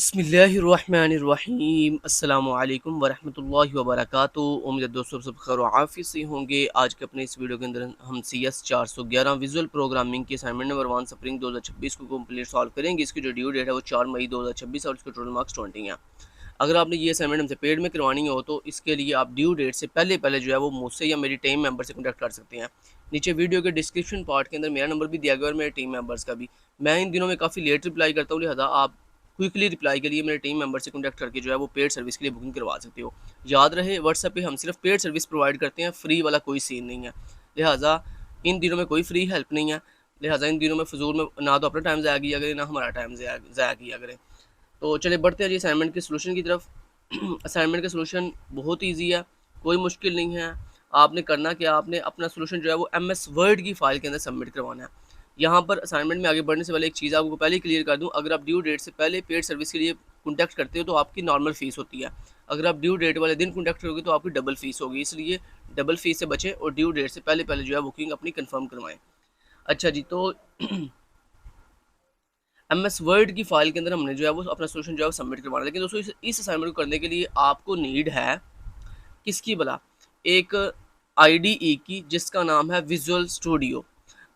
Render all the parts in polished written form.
बिस्मिल्लाहिर्रहमानिर्रहीम अस्सलामुअलैकुम वरहमतुल्लाहि वबरकातुहू। उम्मीद है दोस्तों सब खैर व आफियत से होंगे। आज के अपने इस वीडियो के अंदर हम CS 411 विजुअल प्रोग्रामिंग की असाइनमेंट नंबर 1 स्प्रिंग 2026 को कंप्लीट सॉल्व करेंगे। इसकी जो ड्यू डेट है वो 4 मई 2026 और इसके टोटल मार्क्स 20 हैं। अगर आपने ये असाइनमेंट हमसे पेड में करवानी हो तो इसके लिए आप ड्यू डेट से पहले पहले जो है वो मुझसे या मेरी टीम मेंबर से कॉन्टैक्ट कर सकते हैं। नीचे वीडियो के डिस्क्रिप्शन पार्ट के अंदर मेरा नंबर भी दिया गया और मेरे टीम मेंबर्स का भी। मैं इन दिनों में काफ़ी लेट रिप्लाई करता हूँ, लिहाजा आप क्विकली रिप्लाई के लिए मेरे टीम मेंबर से कॉन्टैक्ट करके जो है वो पेड सर्विस के लिए बुकिंग करवा सकते हो। याद रहे व्हाट्सएप पे हम सिर्फ पेड सर्विस प्रोवाइड करते हैं, फ्री वाला कोई सीन नहीं है। लिहाजा इन दिनों में कोई फ्री हेल्प नहीं है। लिहाजा इन दिनों में फजूल में ना तो अपना टाइम ज़ाया किया करें, ना हमारा टाइम ज़ाया किया करें। तो चले बढ़ते हैं जी असाइनमेंट के सोल्यूशन की तरफ। असाइनमेंट का सोल्यूशन बहुत ईजी है, कोई मुश्किल नहीं है। आपने करना क्या, आपने अपना सोल्यूशन जो है वो MS वर्ड की फाइल के अंदर सबमिट करवाना है। यहाँ पर असाइनमेंट में आगे बढ़ने से पहले एक चीज़ आपको पहले क्लियर कर दूँ, अगर आप ड्यू डेट से पहले पेड सर्विस के लिए कॉन्टैक्ट करते हो तो आपकी नॉर्मल फ़ीस होती है। अगर आप ड्यू डेट वाले दिन कॉन्टैक्ट करोगे तो आपकी डबल फ़ीस होगी, इसलिए डबल फ़ीस से बचें और ड्यू डेट से पहले पहले जो है बुकिंग अपनी कन्फर्म करवाएँ। अच्छा जी, तो MS वर्ड की फाइल के अंदर हमने जो है वो अपना सोल्यूशन जो है वो सबमिट करवाना है। लेकिन दोस्तों इस असाइनमेंट को करने के लिए आपको नीड है किसकी भला, एक IDE की जिसका नाम है विजुअल स्टूडियो।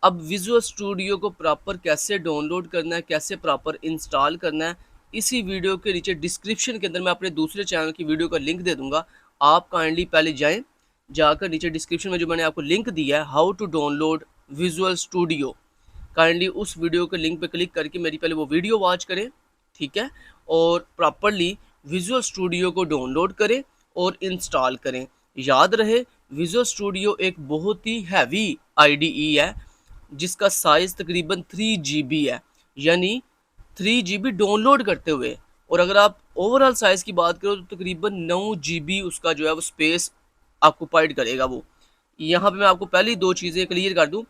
अब विजुअल स्टूडियो को प्रॉपर कैसे डाउनलोड करना है, कैसे प्रॉपर इंस्टॉल करना है, इसी वीडियो के नीचे डिस्क्रिप्शन के अंदर मैं अपने दूसरे चैनल की वीडियो का लिंक दे दूंगा। आप काइंडली पहले जाएं, जाकर नीचे डिस्क्रिप्शन में जो मैंने आपको लिंक दिया है how to download visual studio, kindly उस वीडियो के लिंक पे क्लिक करके मेरी पहले वो वीडियो वॉच करें, ठीक है, और प्रॉपरली विजुअल स्टूडियो को डाउनलोड करें और इंस्टॉल करें। याद रहे विजुअल स्टूडियो एक बहुत ही हैवी IDE है जिसका साइज़ तकरीबन 3 GB है, यानी 3 GB डाउनलोड करते हुए। और अगर आप ओवरऑल साइज़ की बात करो तो तकरीबन 9 GB उसका जो है वो स्पेस ऑक्यूपाइड करेगा वो। यहाँ पे मैं आपको पहली दो चीज़ें क्लियर कर दूँ।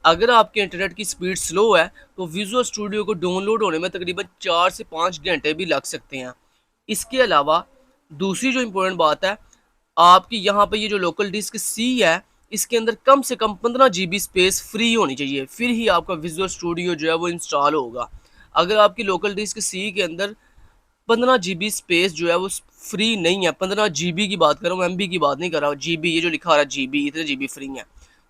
अगर आपके इंटरनेट की स्पीड स्लो है तो विजुअल स्टूडियो को डाउनलोड होने में तकरीबन 4 से 5 घंटे भी लग सकते हैं। इसके अलावा दूसरी जो इम्पोर्टेंट बात है, आपकी यहाँ पे ये जो लोकल डिस्क C है इसके अंदर कम से कम 15 GB स्पेस फ्री होनी चाहिए, फिर ही आपका विजुअल स्टूडियो जो है वो इंस्टॉल होगा। अगर आपकी लोकल डिस्क C के अंदर 15 GB स्पेस जो है वो फ्री नहीं है, 15 GB की बात कर रहा हूँ, MB की बात नहीं कर रहा हूँ, GB ये जो लिखा रहा है GB, इतने GB फ्री है।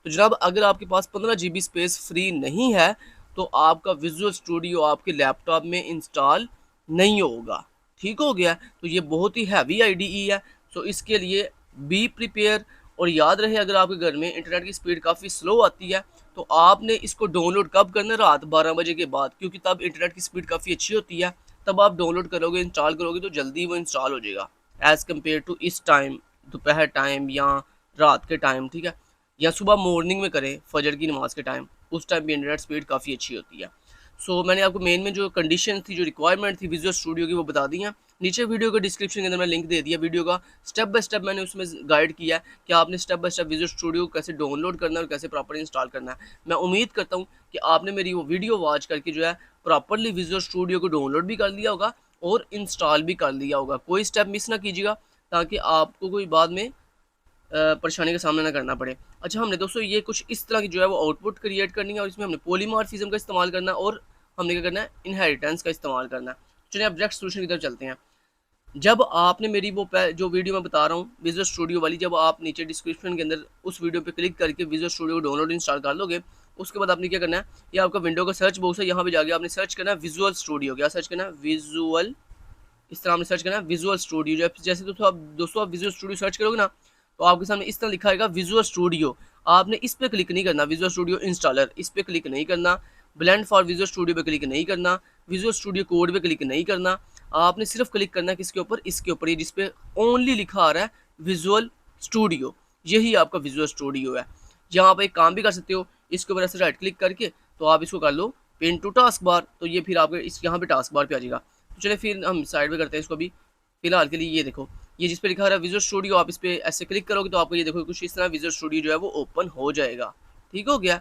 तो जनाब अगर आपके पास 15 GB स्पेस फ्री नहीं है तो आपका विजुअल स्टूडियो आपके लैपटॉप में इंस्टॉल नहीं होगा। ठीक हो गया, तो ये बहुत ही हैवी IDE है, सो इसके लिए बी प्रिपेयर। और याद रहे अगर आपके घर में इंटरनेट की स्पीड काफ़ी स्लो आती है तो आपने इसको डाउनलोड कब करना है, रात 12 बजे के बाद, क्योंकि तब इंटरनेट की स्पीड काफ़ी अच्छी होती है। तब आप डाउनलोड करोगे, इंस्टॉल करोगे तो जल्दी वो इंस्टॉल हो जाएगा एज़ कम्पेयर टू इस टाइम, दोपहर टाइम या रात के टाइम, ठीक है, या सुबह मॉर्निंग में करें फजर की नमाज के टाइम, उस टाइम भी इंटरनेट स्पीड काफ़ी अच्छी होती है। सो मैंने आपको मेन में जो कंडीशन थी, जो रिक्वायरमेंट थी विजुअल स्टूडियो की, वो बता दी हैं। नीचे वीडियो के डिस्क्रिप्शन के अंदर मैं लिंक दे दिया वीडियो का, स्टेप बाय स्टेप मैंने उसमें गाइड किया है कि आपने step by step visual studio कैसे डाउनलोड करना है और कैसे प्रॉपर इंस्टॉल करना है। मैं उम्मीद करता हूँ कि आपने मेरी वो वीडियो वॉच करके जो है प्रॉपरली विजुअल स्टूडियो को डाउनलोड भी कर लिया होगा और इंस्टॉल भी कर लिया होगा। कोई स्टेप मिस ना कीजिएगा ताकि आपको कोई बाद में परेशानी का सामना ना करना पड़े। अच्छा, हमने दोस्तों ये कुछ इस तरह की जो है वो आउटपुट क्रिएट करनी है और इसमें हमने पॉलीमॉर्फिज्म का इस्तेमाल करना है और हमने क्या करना है, इनहेरिटेंस का इस्तेमाल करना है। चलिए अब डायरेक्ट सॉल्यूशन की तरफ चलते हैं। जब आपने मेरी वो जो वीडियो मैं बता रहा हूँ विजुअल स्टूडियो वाली, जब आप नीचे डिस्क्रिप्शन के अंदर उस वीडियो पे क्लिक करके विजुअल स्टूडियो को डाउनलोड इंस्टॉल कर लोगे, उसके बाद आपने क्या करना है, ये आपका विंडो का सर्च बॉक्स है, यहाँ पे जाके आपने सर्च करना है विजुअल स्टूडियो। क्या सर्च करना है, विजुअल, इस तरह आपने सर्च करना है विजुअल स्टूडियो। जैसे दोस्तों आप विजुअल स्टूडियो सर्च करोगे ना तो आपके सामने इस तरह लिखा आएगा विजुअल स्टूडियो। आपने इस पर क्लिक नहीं करना, विजुअल स्टूडियो इंस्टॉलर इस पर क्लिक नहीं करना, ब्लेंड फॉर विजुअल स्टूडियो पे क्लिक नहीं करना, विजुअल स्टूडियो कोड पे क्लिक नहीं करना। आपने सिर्फ क्लिक करना है किसके ऊपर, इसके ऊपर, ये जिसपे ओनली लिखा आ रहा है विजुअल स्टूडियो, यही आपका विजुअल स्टूडियो है। यहाँ आप एक काम भी कर सकते हो, इसके ऊपर ऐसे राइट क्लिक करके तो आप इसको कर लो पिन टू टास्क बार, तो ये फिर आपके इस यहाँ पे टास्क बार पे आ जाएगा। तो चलिए फिर हम साइड में करते हैं इसको भी। फिलहाल के लिए ये देखो, ये जिस पे लिखा है विजुअल स्टूडियो, आप इस पे ऐसे क्लिक करोगे तो आपको ये देखो कुछ इस तरह विजुअल स्टूडियो जो है वो ओपन हो जाएगा। ठीक हो गया।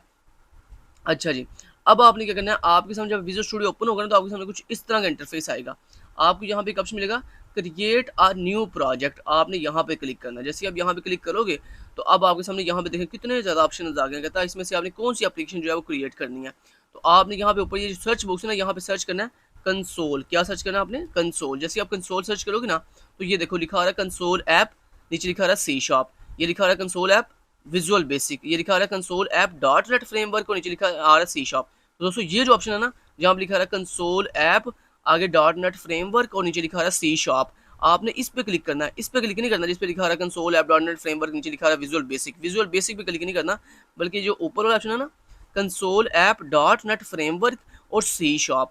अच्छा जी, अब आपने क्या करना है, आपके सामने जब विजुअल स्टूडियो ओपन होगा ना तो आपके सामने कुछ इस तरह का इंटरफेस आएगा। आपको यहाँ पे एक ऑप्शन मिलेगा क्रिएट अ न्यू प्रोजेक्ट, आपने यहाँ पे क्लिक करना है। जैसे आप यहाँ पे क्लिक करोगे तो अब आपके सामने यहाँ पे देखें कितने ज़्यादा ऑप्शन आ गए, कहता है इसमें से आपने कौन सी एप्लीकेशन जो है वो क्रिएट करनी है। तो आपने यहाँ पे ऊपर ये सर्च बॉक्स है ना, यहाँ पे सर्च करना है कंसोल, क्या सर्च करना है आपने? कंसोल। जैसे आप कंसोल सर्च करोगे ना, तो ये देखो लिखा आ रहा है कंसोल ऐप, नीचे लिखा आ रहा है सी शार्प, ये लिखा आ रहा है कंसोल ऐप विजुअल बेसिक, ये लिखा आ रहा है console app dot net framework और नीचे लिखा आ रहा है सी शार्प। तो दोस्तों ये जो ऑप्शन है ना, जहाँ पे लिखा आ रहा है कंसोल ऐप, आगे डॉट नेट फ्रेमवर्क और नीचे लिखा आ रहा है सी शार्प, आपने इस पे क्लिक करना है। इस पे क्लिक नहीं करना जिस पे लिखा आ रहा है console app dot net framework, नीचे लिखा आ रहा है विजुअल बेसिक। विजुअल बेसिक पे क्लिक नहीं करना, बल्कि जो ऊपर वाला ऑप्शन है ना, console app dot net framework और सी शार्प,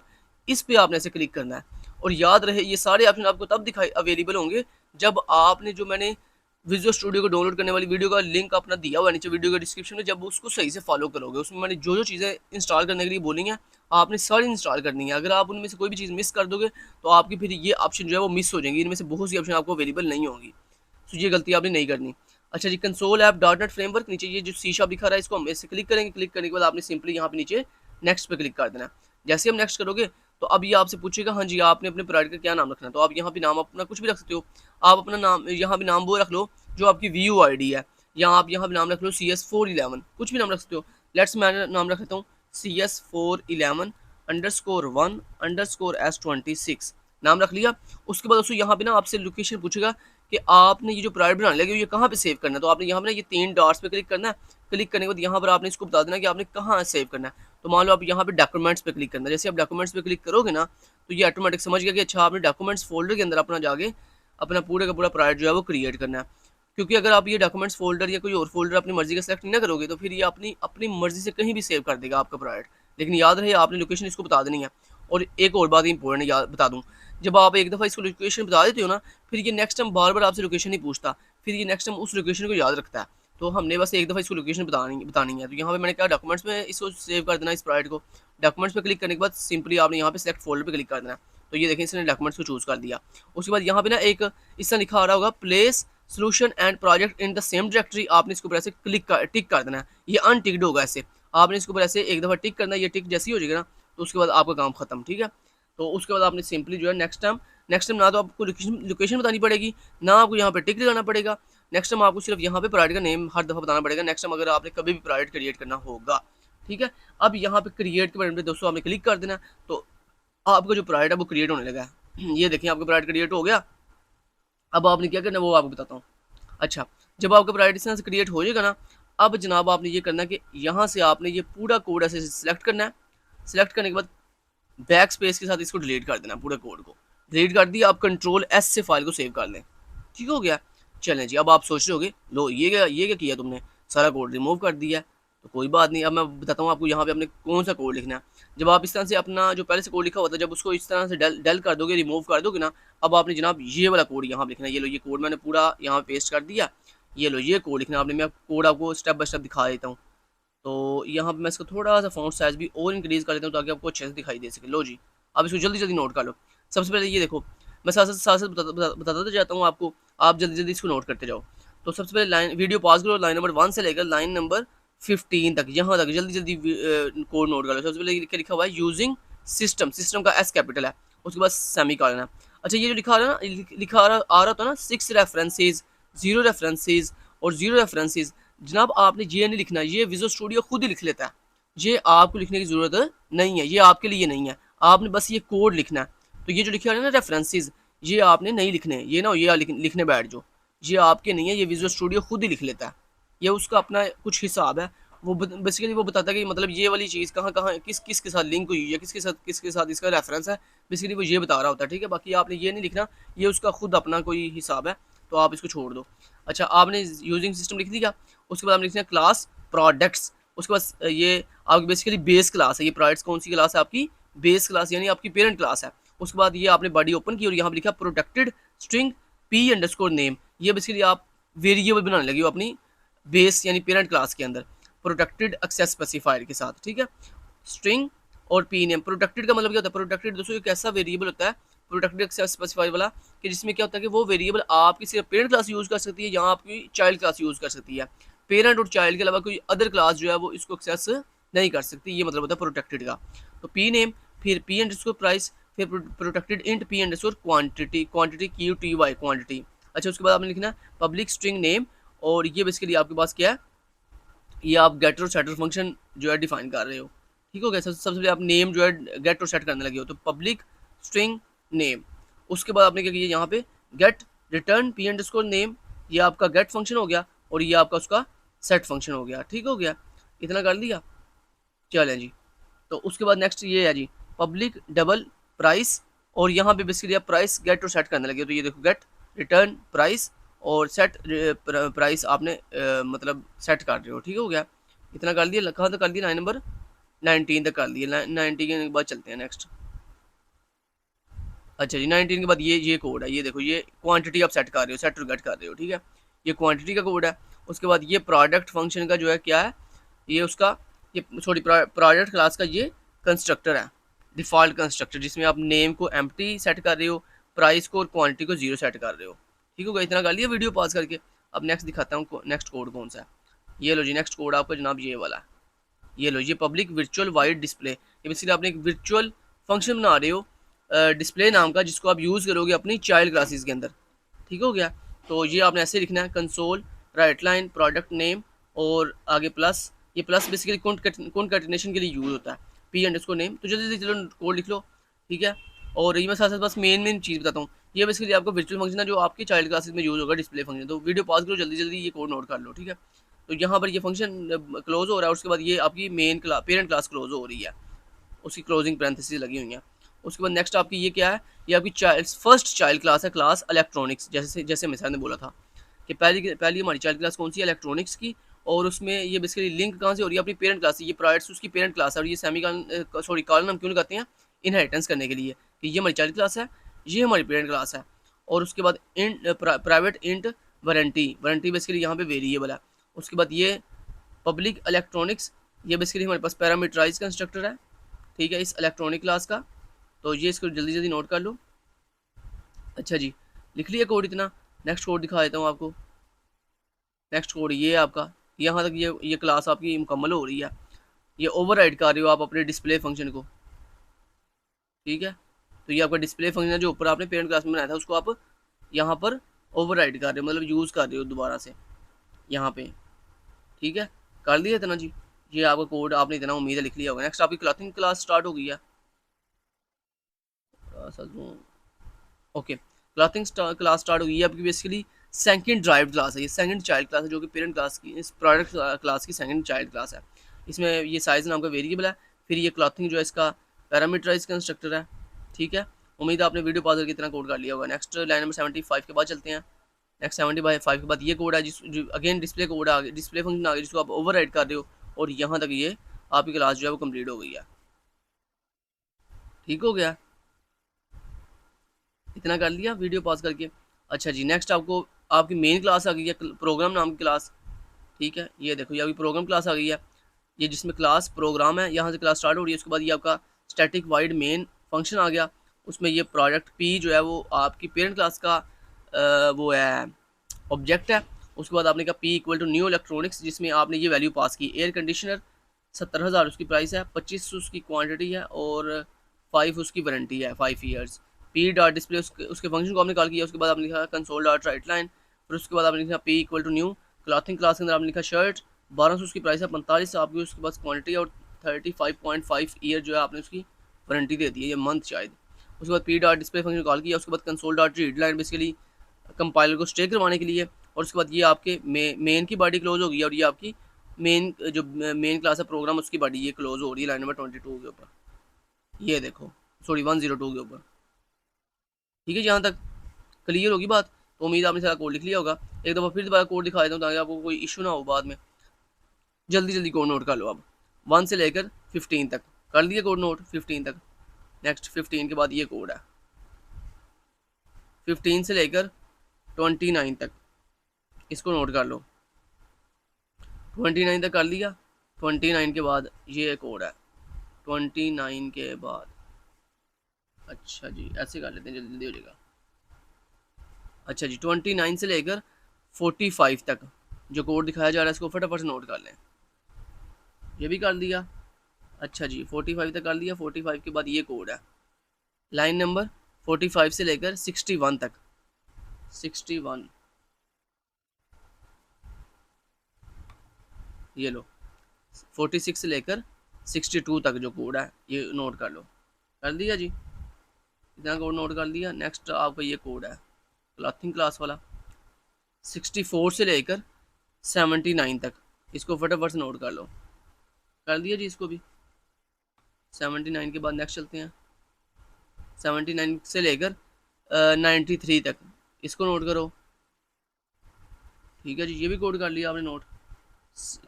इस पे आपने ऐसे क्लिक करना है। और याद रहे ये सारे ऑप्शन आपको तब दिखाई अवेलेबल होंगे जब आपने जो मैंने विजुअल स्टूडियो को डाउनलोड करने वाली वीडियो का लिंक अपना दिया हुआ है नीचे वीडियो के डिस्क्रिप्शन में, जब उसको सही से फॉलो करोगे। उसमें मैंने जो जो चीज़ें इंस्टॉल करने के लिए बोली हैं आपने सारी इंस्टॉल करनी है। अगर आप उनमें से कोई भी चीज़ मिस कर दोगे तो आपकी फिर ये ऑप्शन जो है वो मिस हो जाएंगी, इनमें से बहुत सी ऑप्शन आपको अवेलेबल नहीं होंगी। तो ये गलती आपने नहीं करनी। अच्छा जी, console app dot net framework, नीचे ये जो सी शार्प दिखा रहा है इसको हम ऐसे क्लिक करेंगे। क्लिक करने के बाद आपने सिंपली यहाँ पे नीचे नेक्स्ट पे क्लिक कर देना है। जैसे हम नेक्स्ट करोगे तो अब ये आपसे पूछेगा हाँ जी आपने अपने प्रोवाइडर का क्या नाम रखना है, तो आप यहाँ पे नाम अपना कुछ भी रख सकते हो। आप अपना नाम यहाँ पे नाम वो रख लो जो आपकी व्यू आईडी है, या आप यहाँ पे नाम रख लो CS411, कुछ भी नाम रख सकते हो। लेट्स मैं नाम रख लेता हूँ CS411_1_S26 नाम रख लिया। उसके बाद दोस्तों यहाँ पे ना आपसे लोकेशन पूछेगा कि आपने ये जो प्रोवाइडर बनाने लगे ये कहाँ पे सेव करना है, तो आपने यहाँ पे ना ये 3 डॉट्स पे क्लिक करना है। क्लिक करने के बाद यहाँ पर आपने इसको बता देना कि आपने कहाँ सेव करना है। तो मान लो आप यहाँ पे डॉक्यूमेंट्स पे क्लिक करना है। जैसे आप डॉक्यूमेंट्स पे क्लिक करोगे ना, तो ये ऑटोमेटिक समझ गया कि अच्छा आपने डॉक्यूमेंट्स फोल्डर के अंदर अपना जाके अपना पूरे का पूरा प्रोवाइडर जो है वो क्रिएट करना है। क्योंकि अगर आप ये डॉक्यूमेंट्स फोल्डर या कोई और फोल्डर अपनी मर्जी का सेलेक्ट नहीं ना करोगे तो फिर ये अपनी अपनी मर्जी से कहीं भी सेव कर देगा आपका प्रोवाइडर। लेकिन याद रहे आपने लोकेशन इसको बता देनी है। और एक और बात इंपॉर्टेंट याद बता दूं, जब आप एक दफ़ा इसको लोकेशन बता देते हो ना, फिर ये नेक्स्ट टाइम बार बार आपसे लोकेशन नहीं पूछता, फिर ये नेक्स्ट टाइम उस लोकेशन को याद रखता है। तो हमने बस एक दफ़ा इसको लोकेशन बतानी है। तो यहाँ पे मैंने कहा डॉक्यूमेंट्स में इसको सेव कर देना, इस प्रोवाइडर को। डॉक्यूमेंट्स पे क्लिक करने के बाद सिंपली आपने यहाँ पे सेलेक्ट फोल्डर पे क्लिक कर देना। तो ये देखें इसने डॉक्यूमेंट्स को चूज़ कर दिया। उसके बाद यहाँ पे ना एक इस तरह लिखा आ रहा होगा place solution and project in the same directory, आपने इसके ऊपर ऐसे टिक कर देना है। ये अनटिक्ड होगा ऐसे, आपने इसके ऊपर ऐसे एक दफ़ा टिक करना है। ये टिक जैसी हो जाएगा ना तो उसके बाद आपका काम खत्म, ठीक है। तो उसके बाद आपने सिंपली जो है नेक्स्ट टाइम ना तो आपको लोकेशन बतानी पड़ेगी, ना आपको यहाँ पे टिक लगाना पड़ेगा। नेक्स्ट टाइम आपको सिर्फ यहाँ पे प्रोवाइडर का नेम हर दफ़ा बताना पड़ेगा नेक्स्ट टाइम अगर आपने कभी भी प्रोवाइडर क्रिएट करना होगा, ठीक है। अब यहाँ पे क्रिएट के बटन पे दोस्तों आपने क्लिक कर देना, तो आपका जो प्रोवाइडर है वो क्रिएट होने लगा है। ये देखिए आपका प्रोवाइडर क्रिएट हो गया। अब आपने क्या करना है वो आपको बताता हूँ। अच्छा, जब आपका प्रोवाइडर इस तरह से क्रिएट हो जाएगा ना, अब जनाब आपने ये करना है कि यहाँ से आपने ये पूरा कोड ऐसे सिलेक्ट करना है। सिलेक्ट करने के बाद बैक स्पेस के साथ इसको डिलीट कर देना, पूरे कोड को डिलीट कर दिया। आप Ctrl+S से फाइल को सेव कर लें, ठीक हो गया। चलें जी, अब आप सोच रहे होगे लो ये क्या किया तुमने, सारा कोड रिमूव कर दिया। तो कोई बात नहीं, अब मैं बताता हूँ आपको यहाँ पे आपने कौन सा कोड लिखना है। जब आप इस तरह से अपना जो पहले से कोड लिखा हुआ था जब उसको इस तरह से डेल कर दोगे, रिमूव कर दोगे ना, अब आपने जनाब ये वाला कोड यहाँ पे लिखना है। ये लो ये कोड मैंने पूरा यहाँ पे पेस्ट कर दिया। ये लो ये कोड लिखना आपने, मैं कोड आपको स्टेप बाय स्टेप दिखा देता हूँ। तो यहाँ पे मैं इसको थोड़ा सा फ़ॉन्ट साइज़ भी और इंक्रीज़ कर देता हूँ ताकि आपको अच्छे से दिखाई दे सके। लो जी, अब इसको जल्दी जल्दी नोट कर लो। सबसे पहले ये देखो, मैं साथ साथ बताता जाता हूँ आपको, आप जल्दी जल्दी इसको नोट करते जाओ। तो सबसे पहले लाइन वीडियो पॉज करो, लाइन नंबर 1 से लेकर लाइन नंबर 15 तक, यहाँ तक जल्दी जल्दी कोड नोट कर लो। सबसे पहले लिखा हुआ है यूजिंग सिस्टम, सिस्टम का S कैपिटल है, उसके बाद सेमीकोलन है। अच्छा, ये जो लिखा आ रहा है ना, लिखा आ रहा था ना 6 रेफरेंसेज, 0 रेफरेंसेज और 0 रेफरेंसेज, जनाब आपने ये नहीं लिखना, ये विजुअल स्टूडियो खुद ही लिख लेता है। ये आपको लिखने की ज़रूरत नहीं है, ये आपके लिए नहीं है, आपने बस ये कोड लिखना है। तो ये जो लिखा है ना रेफरेंसेस, ये आपने नहीं लिखने, ये ना ये लिखने बैठ जाओ, ये आपके नहीं है, ये विजुअल स्टूडियो खुद ही लिख लेता है। ये उसका अपना कुछ हिसाब है, वो बेसिकली वो बताता है कि मतलब ये वाली चीज़ कहाँ कहाँ किस के साथ लिंक हुई है, किसके साथ इसका रेफरेंस है, बेसिकली वो ये बता रहा होता है, ठीक है। बाकी आपने ये नहीं लिखना, ये उसका खुद अपना कोई हिसाब है, तो आप इसको छोड़ दो। अच्छा, आपने यूजिंग सिस्टम लिख दिया, उसके बाद आपने लिखना है क्लास प्रोडक्ट्स, उसके बाद ये आपकी बेसिकली बेस क्लास है। ये प्रोडक्ट्स कौन सी क्लास है आपकी? बेस क्लास, यानी आपकी पेरेंट क्लास है। उसके बाद ये आपने बॉडी ओपन की और यहाँ पे लिखा प्रोटेक्टेड स्ट्रिंग p_name, ये बेसिकली आप वेरिएबल बनाने लगे हो अपनी बेस यानी पेरेंट क्लास के अंदर प्रोटेक्टेड एक्सेस स्पेसिफायर के साथ, ठीक है। स्ट्रिंग और p नेम, प्रोटेक्टेड का मतलब क्या होता है? प्रोटेक्टेड दोस्तों एक ऐसा वेरिएबल होता है प्रोटेक्टेड एक्सेस स्पेसिफायर वाला कि जिसमें क्या होता है कि वो वेरिएबल आपकी सिर्फ पेरेंट क्लास यूज़ कर सकती है या आपकी चाइल्ड क्लास यूज़ कर सकती है। पेरेंट और चाइल्ड के अलावा कोई अदर क्लास जो है वो इसको एक्सेस नहीं कर सकती, ये मतलब होता है प्रोटेक्टेड का। तो p नेम, फिर p_price, फिर protected int p_quantity, quantity QTY quantity. अच्छा, उसके बाद आपने लिखना है पब्लिक स्ट्रिंग नेम, और ये बेसिकली आपके पास क्या है, ये आप गेटर और सेटर फंक्शन जो है डिफाइन कर रहे हो, ठीक हो गया। सबसे पहले आप नेम जो है गेट और सेट करने लगे हो, तो पब्लिक स्ट्रिंग नेम। उसके बाद आपने क्या किया, यहाँ पे get return P underscore name, ये आपका गेट फंक्शन हो गया और ये आपका उसका सेट फंक्शन हो गया। ठीक हो गया, इतना कर लिया। चलें जी, तो उसके बाद नेक्स्ट ये है जी पब्लिक डबल प्राइस, और यहाँ पे बेसिकली आप प्राइस गेट और सेट करने लगे। तो ये देखो गेट रिटर्न प्राइस और सेट प्राइस आपने मतलब सेट कर रहे हो। ठीक हो गया, इतना कर दिया। कहाँ तक कर दिया, लाइन नंबर 19 तक कर दिया। 19 के बाद चलते हैं नेक्स्ट। अच्छा जी, 19 के बाद ये कोड है, ये देखो ये क्वांटिटी आप सेट कर रहे हो, सेट और गेट कर रहे हो। ठीक है, ये क्वांटिटी का कोड है। उसके बाद ये प्रोडक्ट फंक्शन का जो है क्या है, ये उसका ये सॉरी प्रोडक्ट क्लास का ये कंस्ट्रक्टर है, डिफ़ॉल्ट कंस्ट्रक्टर, जिसमें आप नेम को एम्प्टी सेट कर रहे हो, प्राइस को और क्वांटिटी को 0 सेट कर रहे हो। ठीक होगा, इतना कर लिया वीडियो पॉज करके। अब नेक्स्ट दिखाता हूँ नेक्स्ट कोड कौन सा है। ये लो जी, नेक्स्ट कोड आपका जनाब ये वाला है। ये लो, ये पब्लिक वर्चुअल वाइड डिस्प्ले, ये बेसिकली आपने एक वर्चुअल फंक्शन बना रहे हो डिस्प्ले नाम का, जिसको आप यूज़ करोगे अपनी चाइल्ड क्लासेस के अंदर। ठीक हो गया, तो ये आपने ऐसे लिखना है, console right line product name और आगे प्लस। ये प्लस बेसिकली कॉन्कैटिनेशन के लिए यूज़ होता है, पी अंडरस्कोर नेम। तो जल्दी जल्दी चलो कोड लिख लो। ठीक है, और ये मैं साथ साथ बस मेन चीज़ बताता हूँ। ये बेसिकली आपका वर्चुअल फंक्शन है जो आपकी चाइल्ड क्लासेस में यूज़ होगा, डिस्प्ले फंक्शन। तो वीडियो पॉज करो, जल्दी जल्दी ये कोड नोट कर लो। ठीक है, तो यहाँ पर ये फंक्शन क्लोज हो रहा है, उसके बाद ये आपकी main class parent class close हो रही है, उसकी क्लोजिंग पैरेंथेसिस लगी हुई हैं। उसके बाद नेक्स्ट आपकी ये क्या है, ये आपकी फर्स्ट चाइल्ड क्लास है, क्लास इलेक्ट्रॉनिक्स। जैसे मिसाल ने बोला था कि पहली हमारी चाइल्ड क्लास कौन सी है, इलेक्ट्रॉनिक्स की। और उसमें ये बेसिकली लिंक कहाँ से हो रही है, अपनी पेरेंट क्लास से। ये प्रोवाइड्स उसकी पेरेंट क्लास है, और ये कॉलन हम क्यों लगाते हैं, इनहेरिटेंस करने के लिए, कि ये हमारी चाइल्ड क्लास है, ये हमारी पेरेंट क्लास है। और उसके बाद int private int warranty basically यहाँ पे वेरिएबल है। उसके बाद ये पब्लिक इलेक्ट्रॉनिक्स, ये बेसिकली हमारे पास पैरामीटराइज कंस्ट्रक्टर है। ठीक है, इस इलेक्ट्रॉनिक क्लास का। तो ये इसको जल्दी जल्दी नोट कर लो। अच्छा जी, लिख लिया कोड इतना। नेक्स्ट कोड दिखा देता हूँ आपको। नेक्स्ट कोड ये है आपका, यहाँ तक ये क्लास आपकी मुकम्मल हो रही है। ये ओवरराइड कर रहे हो आप अपने डिस्प्ले फंक्शन को। ठीक है, तो ये आपका डिस्प्ले फंक्शन है जो ऊपर आपने पेरेंट क्लास में बनाया था, उसको आप यहाँ पर ओवरराइड कर रहे हो, मतलब यूज़ कर रहे हो दोबारा से यहाँ पे। ठीक है, कर लिया इतना जी। ये आपका कोड आपने इतना उम्मीद है लिख लिया होगा। नेक्स्ट आपकी क्लॉथिंग क्लास स्टार्ट हो गई है। ओके, क्लॉथिंग क्लास स्टार्ट हो गई है आपकी। बेसिकली सेकंड ड्राइव क्लास है, ये सेकंड चाइल्ड क्लास है, जो कि पेरेंट क्लास की, इस प्रोडक्ट क्लास की सेकंड चाइल्ड क्लास है। इसमें ये साइज नाम का वेरिएबल है। फिर ये क्लॉथिंग जो है इसका पैरामीटराइज कंस्ट्रक्टर है। ठीक है, उम्मीद है आपने वीडियो पॉज करके इतना कोड कर लिया होगा। नेक्स्ट लाइन नंबर 75 के बाद चलते हैं। नेक्स्ट 75 के बाद ये कोड है, जो अगेन डिस्प्ले कोड आ गया, डिस्प्ले फंक्शन आ गया, जिसको आप ओवरराइड कर रहे हो। और यहाँ तक ये आपकी क्लास जो है वो कंप्लीट हो गई है। ठीक हो गया, इतना कर लिया वीडियो पॉज करके। अच्छा जी, नेक्स्ट आपको आपकी मेन क्लास आ गई है, प्रोग्राम नाम की क्लास। ठीक है, ये देखो ये आपकी प्रोग्राम क्लास आ गई है, ये जिसमें क्लास प्रोग्राम है, यहाँ से क्लास स्टार्ट हो रही है। उसके बाद ये आपका स्टैटिक वाइड मेन फंक्शन आ गया। उसमें ये प्रोडक्ट पी जो है वो आपकी पेरेंट क्लास का वो है, ऑब्जेक्ट है। उसके बाद आपने कहा P equal to new electronics, जिसमें आपने ये वैल्यू पास की, एयर कंडीशनर 70,000 उसकी प्राइस है, 25 उसकी क्वांटिटी है और 5 उसकी वारंटी है, 5 ईयर्स। पी डॉट डिस्प्ले उसके फंक्शन को आपने कॉल किया। उसके बाद आपने लिखा कंसोल डॉट राइट लाइन। फिर उसके बाद आपने लिखा P equal to new clothing class के अंदर आपने लिखा शर्ट 1200 उसकी प्राइस है, 45 आपकी उसके पास क्वांटिटी और 35.5 ईयर जो है आपने उसकी वारंटी दे दी है, ये मंथ शायद। उसके बाद P dot display function call किया। उसके बाद console dot read line basically compiler को स्टे करवाने के लिए। और उसके बाद ये आपके मेन की बॉडी क्लोज हो गई है, और ये आपकी मेन जो मेन क्लास है प्रोग्राम, उसकी बॉडी ये क्लोज हो रही है लाइन नंबर 22 के ऊपर। ये देखो, सॉरी 102 के ऊपर। ठीक है, यहाँ तक क्लियर होगी बात। तो उम्मीद आपने सारा कोड लिख लिया होगा। एक दफ़ा फिर दोबारा कोड दिखा देता हूँ ताकि आपको कोई इशू ना हो बाद में। जल्दी जल्दी कोड नोट कर लो। अब 1 से लेकर 15 तक कर लिया कोड नोट, 15 तक। नेक्स्ट 15 के बाद ये कोड है, 15 से लेकर 29 तक, इसको नोट कर लो। 29 तक कर लिया। 29 के बाद ये कोड है, 29 के बाद। अच्छा जी, ऐसे कर लेते हैं, जल्दी जल्दी हो जाएगा। अच्छा जी, 29 से लेकर 45 तक जो कोड दिखाया जा रहा है, इसको फटाफट से नोट कर लें। ये भी कर दिया। अच्छा जी, 45 तक कर लिया। 45 के बाद ये कोड है, लाइन नंबर 45 से लेकर 61 तक, 61। ये लो, 46 से लेकर 62 तक जो कोड है ये नोट कर लो। कर दिया जी। इतना कोड नोट कर लिया। नेक्स्ट आपका ये कोड है क्लॉथिंग क्लास वाला, 64 से लेकर 79 तक, इसको फटाफट से नोट कर लो। कर दिया जी इसको भी। 79 के बाद नेक्स्ट चलते हैं, 79 से लेकर 93 तक, इसको नोट करो। ठीक है जी, ये भी कोड कर लिया आपने नोट।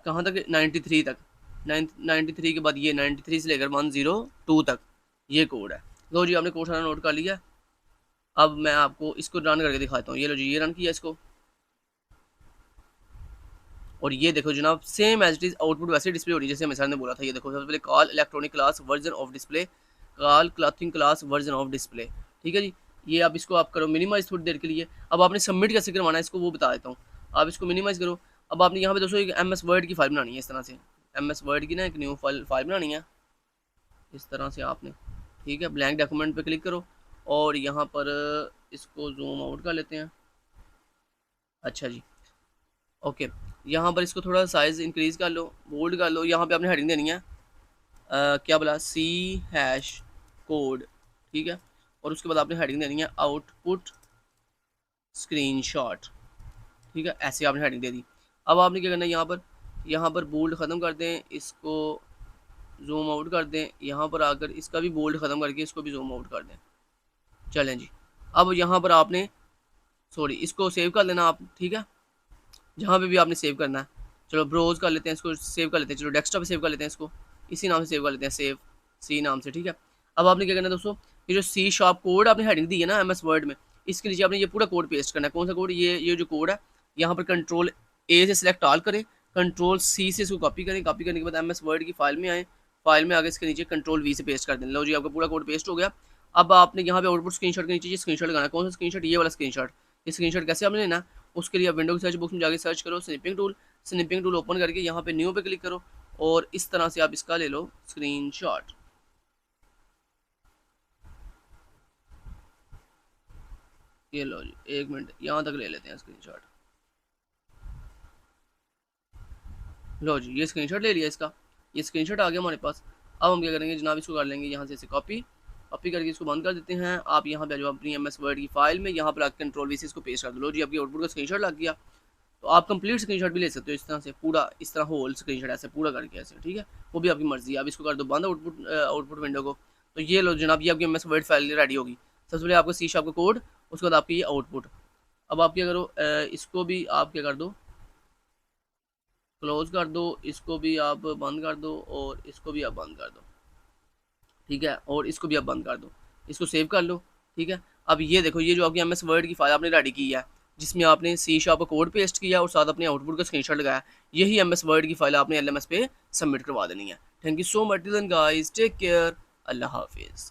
कहाँ तक? 93 तक। 93 के बाद ये 93 से लेकर 102 तक ये कोड है। लो जी, आपने कोड सारा नोट कर लिया। अब मैं आपको इसको रन करके दिखाता हूँ। ये लो जी, ये रन किया इसको, और ये देखो जनाब same as it is output वैसे डिस्प्ले हो रही है जैसे हमें सर ने बोला था। ये देखो सबसे पहले call electronic class version of display, call clothing class version of display. ठीक है जी, ये अब इसको आप करो मिनिमाइज थोड़ी देर के लिए। अब आपने सबमिट कैसे करवाना है इसको वो बता देता हूँ। आप इसको मिनिमाइज करो। अब आपने यहाँ पे दोस्तों एक MS वर्ड की फाइल बनानी है इस तरह से। MS वर्ड की ना एक न्यू फाइल बनानी है इस तरह से आपने। ठीक है, ब्लैंक डॉक्यूमेंट पे क्लिक करो और यहाँ पर इसको जूम आउट कर लेते हैं। अच्छा जी, ओके, यहाँ पर इसको थोड़ा साइज़ इंक्रीज़ कर लो, बोल्ड कर लो। यहाँ पे आपने हेडिंग देनी है क्या बोला, C# कोड। ठीक है, और उसके बाद आपने हेडिंग देनी है आउटपुट स्क्रीनशॉट। ठीक है, ऐसे आपने हेडिंग दे दी। अब आपने क्या करना है, यहाँ पर बोल्ड ख़त्म कर दें, इसको जूम आउट कर दें। यहाँ पर आकर इसका भी बोल्ड ख़त्म करके इसको भी जूम आउट कर दें। चलें जी, अब यहाँ पर आपने इसको सेव कर लेना आप। ठीक है, जहाँ पे भी आपने सेव करना है। चलो ब्राउज कर लेते हैं, इसको सेव कर लेते हैं। चलो डेस्कटॉप पे सेव कर लेते हैं, इसको इसी नाम से सेव कर लेते हैं, सेव सी नाम से। ठीक है, अब आपने क्या करना है दोस्तों, ये जो C# कोड आपने हेडिंग दी है ना MS वर्ड में, इसके नीचे आपने ये पूरा कोड पेस्ट करना है। कौन सा कोड? ये जो कोड है, यहाँ पर Ctrl+A से सिलेक्ट ऑल करें, Ctrl+C से इसको कॉपी करें। कॉपी करने के बाद MS वर्ड की फाइल में आए, फाइल में आगे इसके नीचे Ctrl+V से पेस्ट कर दें। लो जी, आपका पूरा कोड पेस्ट हो गया। अब आपने यहाँ पे आउटपुट स्क्रीनशॉट के नीचे स्क्रीनशॉट लगाना है। कौन सा स्क्रीनशॉट? ये वाला स्क्रीनशॉट। ये स्क्रीनशॉट कैसे आपने लेना, उसके लिए आप विंडो की सर्च बॉक्स में जाके सर्च करो snipping tool. Snipping tool open करके यहाँ पे न्यू पे क्लिक करो और इस तरह से आप इसका ले लो स्क्रीनशॉट। ये लो जी, 1 मिनट यहाँ तक ले लेते हैं स्क्रीनशॉट। लो जी, ये स्क्रीनशॉट ले लिया इसका, ये स्क्रीनशॉट आ गया हमारे पास। अब हम क्या करेंगे जनाब, इसको कर लेंगे यहाँ से कॉपी करके इसको बंद कर देते हैं। आप यहाँ पे जो अपनी MS वर्ड की फाइल में यहाँ पर आकर Ctrl+V से इसको पेस्ट कर दो। लो जी, आपकी आउटपुट का स्क्रीनशॉट लग गया। तो आप कंप्लीट स्क्रीनशॉट भी ले सकते हो इस तरह से, पूरा इस तरह होल स्क्रीनशॉट ऐसे पूरा करके ऐसे। ठीक है, वो भी आपकी मर्जी है। आप इसको कर दो बंद आउटपुट विंडो को। तो ये लो जनाब, ये आपकी MS वर्ड फाइल रेडी होगी। सबसे पहले आपका C# का कोड, उसके बाद आपकी ये आउटपुट। अब आप क्या करो, इसको भी आप क्या कर दो, क्लोज कर दो, इसको भी आप बंद कर दो और इसको भी आप बंद कर दो। ठीक है, और इसको भी आप बंद कर दो, इसको सेव कर लो। ठीक है, अब ये देखो, ये जो आपकी MS वर्ड की फाइल आपने रेडी की है, जिसमें आपने C# का कोड पेस्ट किया और साथ अपने आउटपुट का स्क्रीनशॉट लगाया, यही MS वर्ड की फाइल आपने LMS पे सबमिट करवा देनी है। Thank you so much then guys, take care, अल्लाह हाफिज़।